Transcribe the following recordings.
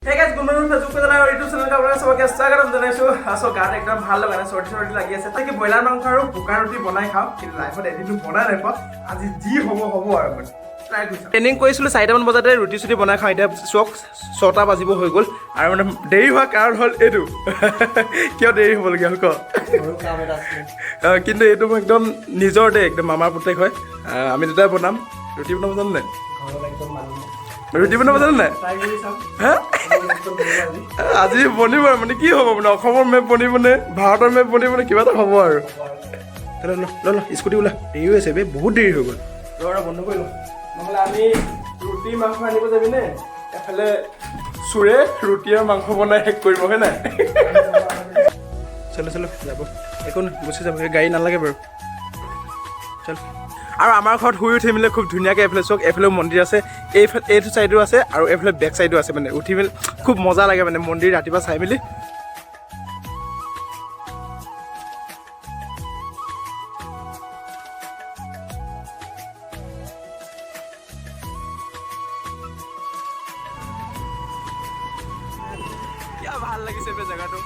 Hey guys, good morning. Facebook channel और YouTube channel का आपका सबके स्वागत जनाइছো आसो गात एकदम ভাল লগা না সৰটি লাগি আছে তাকে বয়লাৰ মাংস আৰু বুকা ৰুটি বনাই খাও কিন্তু লাইফত এদিনটো বনাই নাই পা আজি জি হ'ব আৰু মানে ট্ৰাই কৰিছো ট্ৰেনিং কৰিছিলো 4টা মান বজাতে ৰুটি সুটি বনাই খাও এটা চক 6টা বাজিব হৈ গল আৰু মানে দেৰি হোৱা কাৰণ হল এটো কিয় দেৰি হ'ব লগা হল ক কাম এটা আছে কিন্তু এটো একদম নিজৰ দে একদম মামাৰ পুতেক হয় আমি দুটা বনাম ৰুটি বনাব জানো নাই ঘৰৰ একদম মানুহ ৰুটি বনাব জানো নাই ট্ৰাই কৰি চাম হা আজি বনিব মানে কি হ'ব মানে অসমৰ মেপ বনিবনে ভাৰতৰ মেপ বনিবনে কিবা এটা হ'ব আৰু ল স্কুটি ওলা দেৰি হৈছে বে বহুত দেৰি হৈ গ'ল ল'ৰা বন্ধ কৰি ল নহ'লে আমি ৰুটি মাংস আনিব যাবি নে এফালে চুৰে ৰুটি আৰু মাংস বনাই শেষ কৰিব হয় নাই চলো যাব একো গুচি যাব গাড়ী নালাগে বাৰু চল আৰু আমাৰ ঘৰত শুই উঠি মিলে খুব ধুনীয়াকৈ এফালে চক এফালে মন্দিৰ আছে এইটো চাইডো আছে আৰু এফালে বেক চাইডো আছে মানে উঠি মিলে খুব মজা লাগে মানে মন্দিৰ ৰাতিপুৱা চাই মিলি কিয় ভাল লাগিছে বে জেগাটো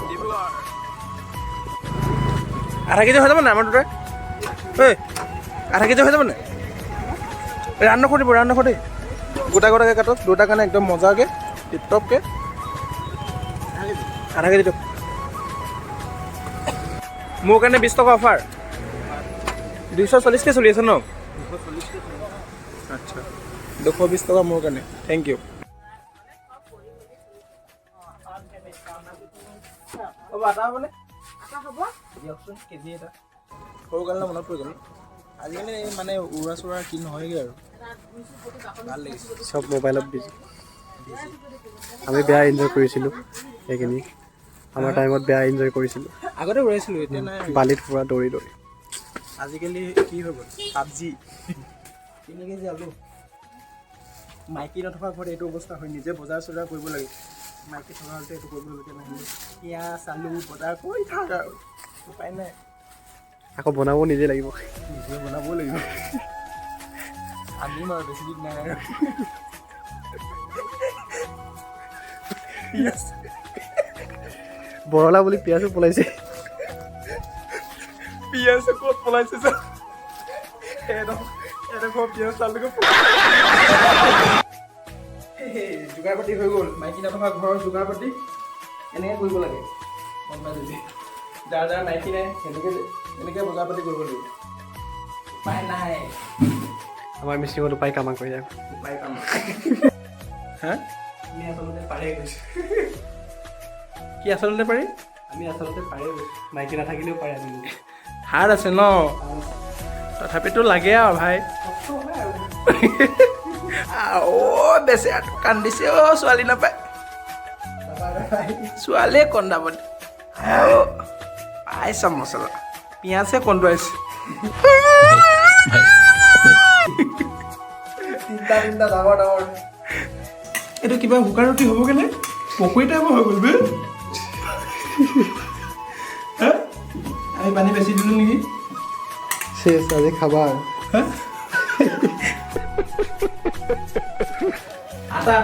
ডিব্ৰুগড় আধা কেজি হৈ যাব নাই আমাৰ দুটা ঐ আধা কেজি হৈ যাব নাই রান্না করে গোটা গোটাকে কাটো দুটা কানে একদম মজাকে টিপটপকে আধা কেজি দিয়ক মোৰ কাৰণে 20 টকা অফাৰ 240কে চলি আছে ন 240কে আচ্ছা 220 টকা মোৰ কাৰণে থেংক ইউ ও বাটা হ'বনে আটা হ'ব দিয়কচোন কেজি এটা সৰু গালনা মনত পৰি গ'ল আজিকালি মানে উৰা চুৰা কি নহয়গে আৰু ভাল লাগিছে সব মোবাইলত বিজি আমি বেয়া এনজয় কৰিছিলোঁ সেইখিনি আমাৰ টাইমত বেয়া এনজয় কৰিছিলোঁ আগতে উৰাইছিলোঁ এতিয়া নাই বালিত পুৰা দৌৰি আজিকালি কি হৈ গ'ল পাবজি কেনেকৈ যে আলু মাইকী নথকা ঘৰত এইটো অৱস্থা হয় নিজে বজাৰ চজাৰ কৰিব লাগে মাইকী থকা হ'লে এইটো কৰিবলগীয়া নহয় পিঁয়াজ আলু বজাৰ কৰি থাক আৰু উপায় নাই আকৌ বনাব নিজে লাগিব নিজে বনাব লাগিব আনিম আৰু বেছি দিন নাই আৰু পিঁয়াজ বৰলা বুলি পিঁয়াজো পলাইছে পিঁয়াজ ক'ত পলাইছে যে এডোখৰ পিঁয়াজ চালটোকে যোগাৰ পাতি হৈ গ'ল মাইকী নথকা ঘৰৰ যোগাৰ পাতি এনেকৈ কৰিব লাগে গম পাই যদি যাৰ যাৰ মাইকী নাই এনেকৈ বজাৰ পাতি কৰিব লাগিব উপায় নাই আমাৰ মিচিঙত উপায় কামা কৰি যায় উপায় কামা হা আমি আচলতে পাৰে গৈছোঁ কি আচলতে পাৰি আমি আচলতে পাৰে গৈছোঁ মাইকী নাথাকিলেও পাৰে আমি হাড় আছে ন তথাপিতো লাগে আৰু ভাই অ' বেছি কান্দিছে অ' ছোৱালী নাপায় ছোৱালীয়ে কন্দাব পাইছা মছলা পিঁয়াজে কন্দুৱাইছে তিনিটা ডাঙৰ এইটো কিবা শুকান ৰুটি হ'ব কেনে পকৰি টাইপৰ হৈ গ'ল বে আমি পানী বেছি দিলোঁ নেকি চেচ আজি খাবা আৰু আটা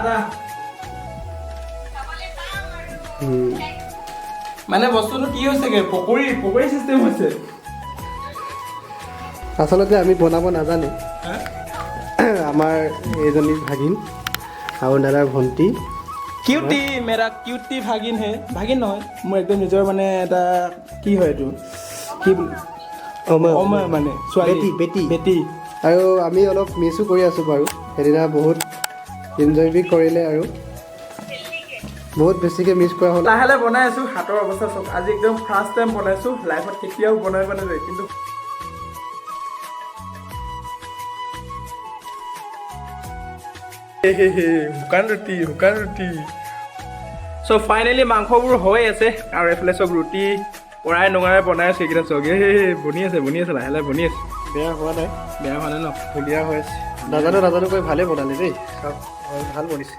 মানে বস্তুটো কি হৈছেগে পকৰি চিষ্টেম হৈছে আচলতে আমি বনাব নাজানো আমাৰ এজনী ভাগিন আৰু দাদাৰ ভণ্টি কিউটি মেৰা কিউটি ভাগিন হে ভাগিন নহয় মোৰ একদম নিজৰ মানে এটা কি হয় এইটো কি অময় মানে ছোৱালী বেটি আৰু আমি অলপ মিছো কৰি আছোঁ বাৰু সেইদিনা বহুত এনজয় বি কৰিলে আৰু বহুত বেছিকৈ মিছ কৰা হ'ল লাহে লাহে বনাই আছোঁ হাতৰ অৱস্থা চব আজি একদম ফাৰ্ষ্ট টাইম বনাইছোঁ লাইফত কেতিয়াও বনাই যায় কিন্তু শুকান ৰুটি চ' ফাইনেলি মাংসবোৰ হৈ আছে আৰু এইফালে চব ৰুটি পৰাই নঙাৰে বনাই আছে এইকেইটা চব বনি আছে লাহে লাহে বনি আছে বেয়া হোৱা নাই ন ধুনীয়া হৈ আছে নাজানো কৈ ভালেই বনালে দেই চব ভাল বনিছে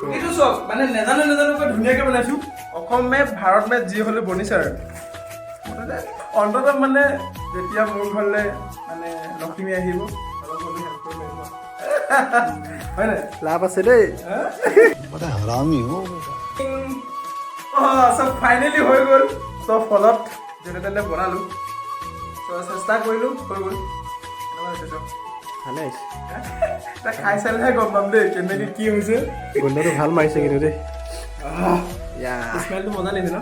ৰুটিটো চব মানে নাজানো কৈ ধুনীয়াকৈ বনাইছোঁ অসম মেপ ভাৰত মেপ যি হ'লেও বনিছে আৰু অন্ততঃ মানে যেতিয়া মোৰ ঘৰলৈ মানে লক্ষ্মী আহিব অলপ হেল্প কৰিব হয় নাই লাভ আছে দেই চব ফাইনেলি হৈ গ'ল চব ফলত যেনে তেনে বনালোঁ চেষ্টা কৰিলোঁ হৈ গ'ল ভালে আহিছে খাই চালেহে গম পাম দেই কেনেকৈ কি হৈছে গোন্ধটো ভাল মাৰিছে কিন্তু দেই স্মেলটো মজা লাগিছে ন